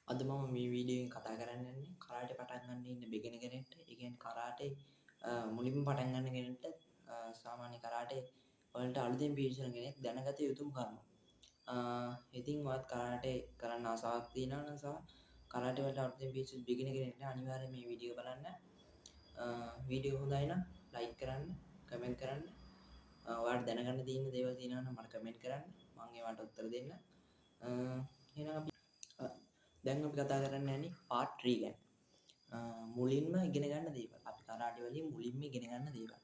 අද මම මේ වීඩියෝෙන් කතා කරන්න යන්නේ කරාටේ පටන් ගන්න ඉන්න බිගිනර් කෙනෙක්ට. ඒ කියන්නේ කරාටේ මුලින්ම පටන් ගන්න කෙනෙක්ට සාමාන්‍ය කරාටේ වලට අලුතෙන් පිවිසෙන කෙනෙක් දැනගත යුතුම කරුණු. ඉතින් ඔයත් කරාටේ කරන්න ආසාවක් තියෙනවා නම් සහ කරාටේ වලට අලුතෙන් පිවිසෙන බිගිනර් කෙනෙක්ට අනිවාර්යයෙන් මේ වීඩියෝ බලන්න. වීඩියෝ හොඳයි නම් ලයික් කරන්න, කමෙන්ට් කරන්න. ඔයාලට දැනගන්න තියෙන දේවල් තියෙනවා නම් මට කමෙන්ට් කරන්න. මම ඒවට උත්තර දෙන්න. එහෙනම් අපි දැන් අපි කතා කරන්න යන්නේ පාර්ට් 3 ගැන. මුලින්ම ඉගෙන ගන්න දේවල්. අපි කරාටේ වලින් මුලින්ම ඉගෙන ගන්න දේවල්.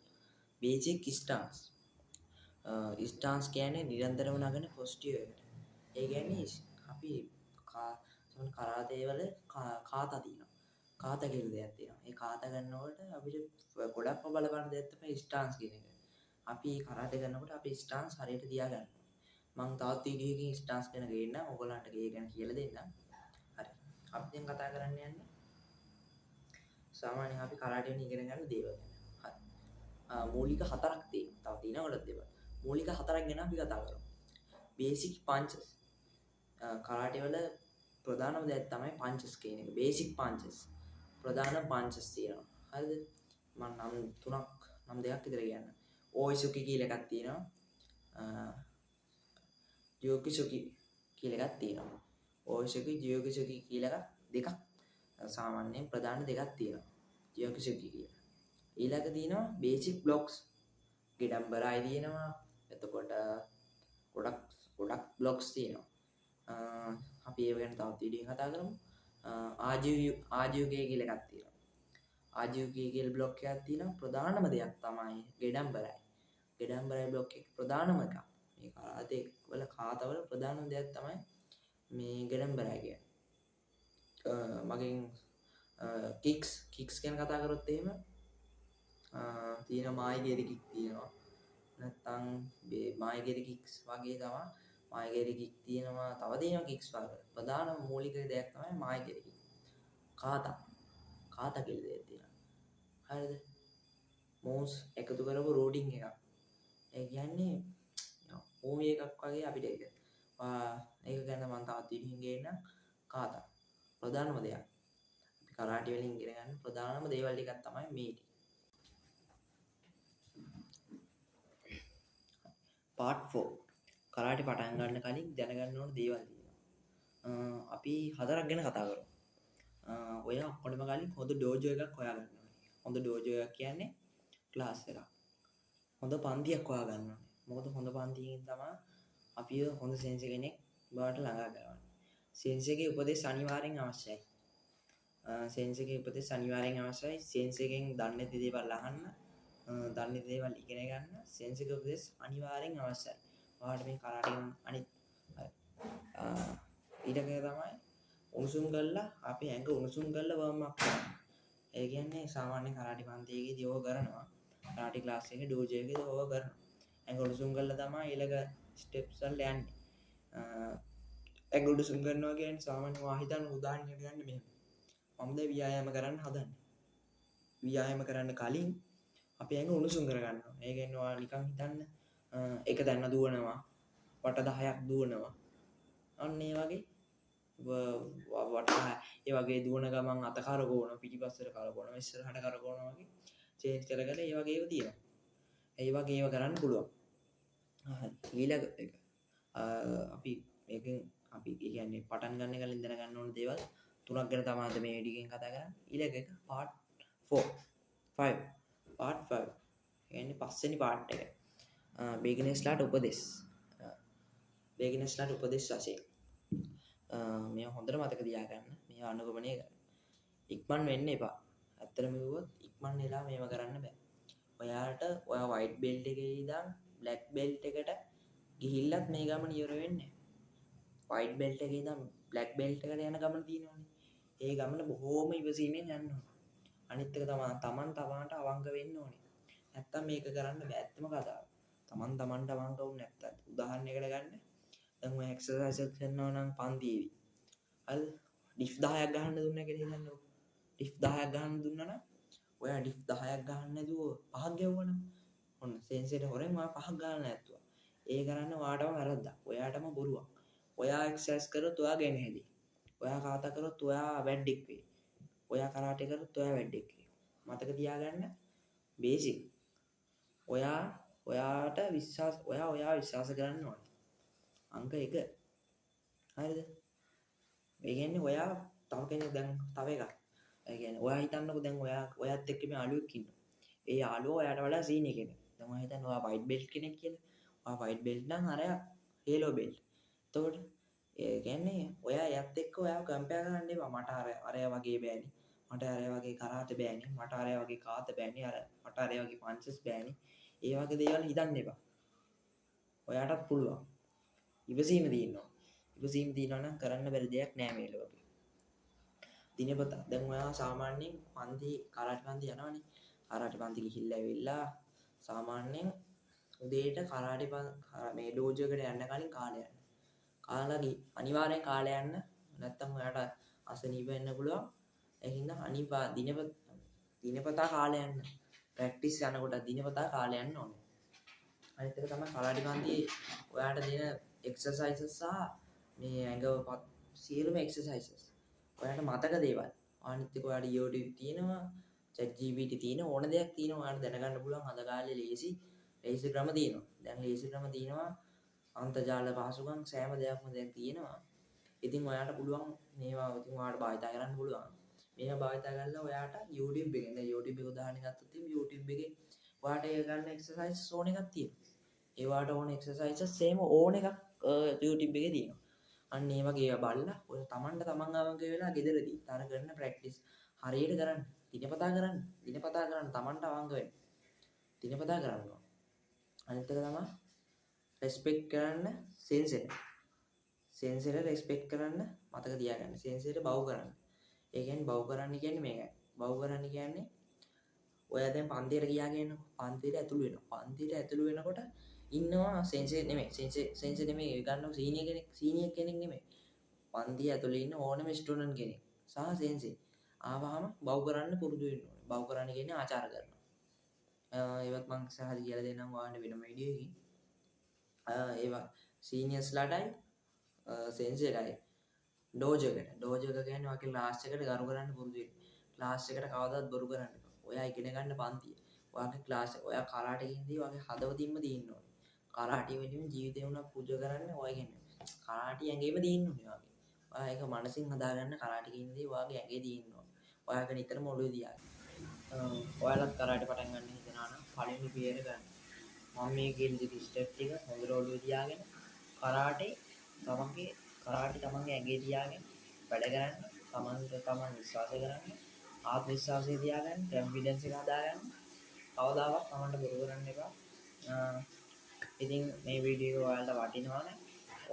බේසික් ස්ටාන්ස්. ස්ටාන්ස් කියන්නේ නිරන්තරව නගන පොස්චර් එකට. ඒ කියන්නේ අපි කරාටේ වල කාතා තියෙනවා. කාතා කියලා දෙයක් තියෙනවා. ඒ කාතා ගන්නකොට අපිට ගොඩක්ම බලපාන දෙයක් තමයි ස්ටාන්ස් කියන එක. අපි කරාටේ කරනකොට අපේ ස්ටාන්ස් හරියට තියාගන්න. මම තවත් වීඩියෝකින් ස්ටාන්ස් ගැන ගේන්නම්. ඔයගොල්ලන්ට ගේ ගැන කියලා දෙන්නම්. හරි. අපි දැන් කතා කරන්න යන්නේ සාමාන්‍යයෙන් අපි කරාටේ වලින් ඉගෙන ගන්න දේවල් ගැන. හරි. මූලික හතරක් තියෙනවා. තව තියෙනවා ගොඩක් දේවල්. මූලික හතරක් ගැන අපි කතා කරමු. බේසික් පන්චස්. කරාටේ වල ප්‍රධානම දෙයක් තමයි පන්චස් කියන එක. බේසික් පන්චස්. ප්‍රධාන පන්චස් තියෙනවා. හරිද? මම නම් දෙකක් විතර කියන්න. ඕයිසුකි කියලා එකක් තියෙනවා. ජියෝකිසුකි කියලා එකක් තියෙනවා. ඕයිසුකි ජියෝකිසුකි කියලා දෙකක් සාමාන්‍යයෙන් ප්‍රධාන දෙකක් තියෙනවා. ජියෝකිසුකි කියලා. ඊළඟ තියෙනවා බේසික් බ්ලොක්ස්. ගෙඩම්බරයි තියෙනවා. එතකොට ගොඩක් බ්ලොක්ස් තියෙනවා. අපි ඒව ගැන තවත් වීඩියෝකින් කතා කරමු. ආජීවකය කියලා එකක් තියෙනවා. ආජීවකය කියලා බ්ලොක් එකක් තියෙනවා. ප්‍රධානම දෙයක් තමයි ගෙඩම්බරයි. ගෙඩම්බරයි බ්ලොක් එක ප්‍රධානම එකක්. මේ කරාටේ වල කාතවල ප්‍රධානම දෙයක් තමයි මේ ගෙඩම්බරයි කියන්නේ. මගෙන් කික්ස් ගැන කතා කරොත් එහෙම තියෙන මායිගේරි කික් තියෙනවා. නැත්තම් මේ මායිගේරි කික්ස් වගේ තමයි මායිගේරි කික් තියෙනවා. තව තියෙනවා කික්ස් වගේ. ප්‍රධාන මූලික දෙයක් තමයි මායිගේරි කික්. කාතා කියලා දෙයක් තියෙනවා. හරිද? මෝස් එකතු කරපු රෝඩින් එකක්. ඒ කියන්නේ මූවි එකක් වගේ අපිට ඒක. ඒක ගැන මම තවත් වීඩියෝකින් ගේන්නම්. කාතා ප්‍රධානම දෙයක්. අපි කරාටේ වලින් ඉගෙන ගන්න ප්‍රධානම දේවල් ටිකක් තමයි මේ ටික. පාර්ට් 4 කරාටේ පටන් ගන්න කලින් දැනගන්න ඕන දේවල් තියෙනවා. අපි හතරක් ගැන කතා කරමු. ඔය ඔක්කොටම කලින් හොඳ ඩෝජෝ එකක් හොයාගන්න ඕනේ. හොඳ ඩෝජෝ එකක් කියන්නේ ක්ලාස් එකක්. හොඳ පන්තියක් හොයාගන්න ඕනේ. මොකද හොඳ පන්තියකින් තමයි අපි හොඳ සෙන්සර් කෙනෙක් බවට ළඟා කරවන්නේ. සෙන්සර්ගේ උපදෙස් අනිවාර්යෙන් අවශ්‍යයි. සෙන්සර්ගේ උපදෙස් අනිවාර්යෙන් අවශ්‍යයි. සෙන්සර්ගෙන් දන්නේ නැති දේවල් අහන්න, දන්නේ නැති දේවල් ඉගෙන ගන්න සෙන්සර්ගේ උපදෙස් අනිවාර්යෙන් අවශ්‍යයි. ඔයාලට මේ කරාටේ අනිත් ඊටක තමයි උණුසුම් කරලා අපි ඇඟ උණුසුම් කරලා වර්ම් අප් කරනවා. ඒ කියන්නේ සාමාන්‍ය කරාටේ පන්තියේදී ඕක කරනවා. කරාටේ ක්ලාස් එකේ ඩෝජෝ එකේදී ඕක කරනවා. ඇඟ උණුසුම් කරලා තමයි ඊළඟ ස්ටෙප්ස් වලට යන්නේ. ඇඟ උණුසුම් කරනවා කියන්නේ සාමාන්‍ය වාහිතන උදාහරණයක් ගන්න මෙහෙම. මම දැන් ව්‍යායාම කරන්න හදන්නේ. ව්‍යායාම කරන්න කලින් අපි ඇඟ උණුසුම් කරගන්නවා. ඒ කියන්නේ ඔයාලා නිකන් හිතන්න එක තැන දුවනවා. වට 10ක් දුවනවා. අන්න ඒ වගේ ඒ වගේ දුවන ගමන් අත කරකවන පිටිපස්සට කරකවන ඉස්සරහට කරකවන වගේ චේන්ජ් කරගෙන ඒ වගේ ඒවා තියෙනවා. ඒ වගේ ඒවා කරන්න පුළුවන්. ඊළඟ එක අපි මේකෙන් අපි කියන්නේ පටන් ගන්න කලින් දැනගන්න ඕන දේවල් තුනක් ගැන තමයි අද මේ වීඩියෝකින් කතා කරන්නේ. ඊළඟ එක පාර්ට් 4 5 පාර්ට් 5 කියන්නේ පස්වෙනි පාර්ට් එක. බිග්නර්ස්ලාට උපදෙස්. බිග්නර්ස්ලාට උපදෙස් වශයෙන් මේ හොඳට මතක තියාගන්න. මේ අනුගමනය කරන්න. ඉක්මන් වෙන්න එපා. ඇත්තටම කිව්වොත් ඉක්මන් වෙලා මේව කරන්න බෑ. ඔයාලට ඔයා වයිට් බෙල්ට් එකේ ඉඳන් බ්ලැක් බෙල්ට් එකට ගිහිල්ලත් මේ ගමන ඉවර වෙන්නේ නැහැ. වයිට් බෙල්ට් එකේ ඉඳන් බ්ලැක් බෙල්ට් එකට යන ගමන තියෙනවනේ. ඒ ගමන බොහෝම ඉවසීමෙන් යන්න ඕනේ. අනිත් එක තමයි තමන් තමාට අවංක වෙන්න ඕනේ. නැත්තම් මේක කරන්න බෑ. ඇත්තම කතාව. තමන්ට අවංක වුනේ නැත්තම් උදාහරණයකට ගන්න. දැන් ඔය එක්සර්සයිස් එක කරනවා නම් පන්තියේදී. හරිද? ඩිෆ් 10ක් ගහන්න දුන්නා කියලා හිතන්නකෝ. ඩිෆ් 10ක් ගහන්න දුන්නා නම් ඔයා ඩිෆ් 10ක් ගහන්න නැතුව 5ක් ගෙවුවනම් ඔන්න සෙන්සර් හොරෙන් ඔයා 5ක් ගහන්න නැත්තුවා. ඒ කරන්න ඔයාටම වැරද්දක්. ඔයාටම බොරුවක්. ඔයා එක්සර්සයිස් කරොත් ඔයා ගෙන හැදේ. ඔයා කාත කරොත් ඔයා වැඩෙක් වෙයි. ඔයා කරාටේ කරොත් ඔයා වැඩෙක් වෙයි. මතක තියාගන්න බේසික්. ඔයාට ඔයා විශ්වාස කරන්න ඕනේ. අංක 1. හරිද? ඒ කියන්නේ ඔයා තව කෙනෙක් දැන් තව එකක්. ඒ කියන්නේ ඔයා හිතන්නකෝ දැන් ඔයාත් එක්ක මේ අලුවෙක් ඉන්නවා. ඒ යාළුවා ඔයාට වඩා සීනියර් කෙනෙක්. දැන් ඔයා හිතන්න ඔයා වයිට් බෙල්ට් කෙනෙක් කියලා. ඔයා වයිට් බෙල්ට් නම් අරයා යේලෝ බෙල්ට්. එතකොට ඒ කියන්නේ ඔයා එයත් එක්ක ඔයාව කම්පෙයාර් කරන්න එපා. මට අරයා වගේ බෑනේ. මට අරයා වගේ කරාටේ බෑනේ. මට අරයා වගේ කාත බෑනේ. මට අරයා වගේ පන්චස් බෑනේ. ඒ වගේ දේවල් හිතන්න එපා. ඔයාටත් පුළුවන්. ඉවසීම තියෙනවා. ඉවසීම තියෙනවා නම් කරන්න බැරි දෙයක් නෑ මේ ලෝකේ. දිනපතා දැන් ඔයා සාමාන්‍යයෙන් කරාටි පන්ති යනවනේ. කරාටි පන්ති ගිහිල්ලා ඇවිල්ලා සාමාන්‍යයෙන් උදේට කරාටි මේ ඩෝජෝ එකට යන්න කලින් කාලය යන්න. කාලා අනිවාර්යෙන් කාලය යන්න. නැත්තම් ඔයාට අසනීප වෙන්න පුළුවන්. ඒ හින්දා දිනපතා කාලය යන්න. ප්‍රැක්ටිස් යනකොට දිනපතා කාලය යන්න ඕනේ. අනිත් එක තමයි කරාටි පන්තියේ ඔයාට දෙන එක්සර්සයිසස් සහ මේ ඇඟ සියලුම එක්සර්සයිසස් ඔයාට මතක දේවල්. අනිත් එක ඔයාට YouTube තියෙනවා, ChatGPT තියෙනවා, ඕන දෙයක් තියෙනවා ඔයාට දැනගන්න පුළුවන්. අද කාලේ ලේසි ක්‍රම තියෙනවා. දැන් ලේසි ක්‍රම තියෙනවා. අන්තර්ජාල පහසුකම් සෑම දෙයක්ම දැන් තියෙනවා. ඉතින් ඔයාට පුළුවන් මේවා ඉතින් ඔයාට භාවිතා කරන්න පුළුවන්. මේවා භාවිතා කරලා ඔයාට YouTube එකෙන් දැන් YouTube එක උදාහරණයක් ගත්තොත් YouTube එකේ ඔයාට ඒ ගන්න එක්සර්සයිස් ඕන එකක් තියෙනවා. ඒවාට ඕන එක්සර්සයිසස් සේම ඕන එකක් YouTube එකේ තියෙනවා. අන්න ඒ වගේ ඒවා බලලා ඔය තමන්ට තමන් අවංක වෙලා ගෙදරදී අර කරන ප්‍රැක්ටිස් හරියට කරන්න. දිනපතා කරන්න තමන්ට අවංක වෙන්න. දිනපතා කරන්න ඕන. අනිත් එක තමයි රෙස්පෙක්ට් කරන්න සෙන්සර් රෙස්පෙක්ට් කරන්න මතක තියාගන්න. සෙන්සර් බව් කරන්න. ඒ කියන්නේ බව් කරන්න කියන්නේ මේකයි. බව් කරන්න කියන්නේ ඔයා දැන් පන්තියට ගියා කියන්නකො. පන්තියට ඇතුළු වෙනවා. පන්තියට ඇතුළු වෙනකොට ඉන්නවා සෙන්සර් නෙමෙයි ගන්නව සීනියර් කෙනෙක් නෙමෙයි. පන්තිය ඇතුළේ ඉන්න ඕනම ස්ටුඩන්ට් කෙනෙක් සහ සෙන්සර් ආවම බව් කරන්න පුරුදු වෙන්න ඕනේ. බව් කරන්න කියන්නේ ආචාර කරනවා. ඒවත් මම සහල් කියලා දෙන්නම් ඔයාලට වෙනම වීඩියෝ එකකින්. ඒවා සීනියර්ස්ලාටයි සෙන්සර්ටයි ඩෝජෝ එක කියන්නේ ඔයාගේ ක්ලාස් එකට ගරු කරන්න පුරුදු වෙන්න. ක්ලාස් එකට කවදාවත් බොරු කරන්න එපා. ඔයා ඉගෙන ගන්න පන්තිය. ඔයාගේ ක්ලාස් ඔයා කරාටේ ඉඳී ඔයාගේ හදවතින්ම දින්න ඕනේ. කරාටි වෙනුවෙන් ජීවිතේ උනක් පූජා කරන්න ඔයා කියන්නේ. කරාටි ඇඟේම දින්න ඕනේ ඔයාගේ. ඔයා ඒක මනසින් හදාගන්න කරාටි කියන දේ ඔයාගේ ඇඟේ දින්න ඕනේ. ඔයාගේ නිතරම ඔළුවේ තියාගන්න. ඔයාලත් කරාටි පටන් ගන්න හිතනවා නම් පළවෙනි පියවර ගන්න. මම මේ කියන ස්ටෙප් ටික හොඳට ඔළුවේ තියාගෙන කරාටි තමන්ගේ ඇඟේ තියාගෙන වැඩ කරන්න. තමන් විශ්වාස කරන්න. ආත්ම විශ්වාසය තියාගන්න. කන්ෆිඩන්ස් එක හදාගන්න. කවදාවත් තමන්ට බොරු කරන්න එපා. ඉතින් මේ වීඩියෝ එක ඔයාලට වටිනවා නම්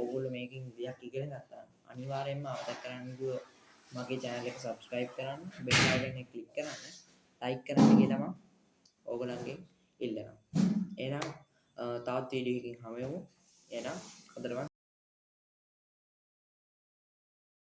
ඔයගොල්ලෝ මේකෙන් දෙයක් ඉගෙන ගත්තා. අනිවාර්යයෙන්ම අමතක කරන්න මගේ channel එක subscribe කරන්න, bell icon එක click කරන්න, like කරන්න කියලා මම ඕගොල්ලන්ගෙන් ඉල්ලනවා. එහෙනම් තවත් වීඩියෝ එකකින් හමු වෙමු. එහෙනම් හොඳට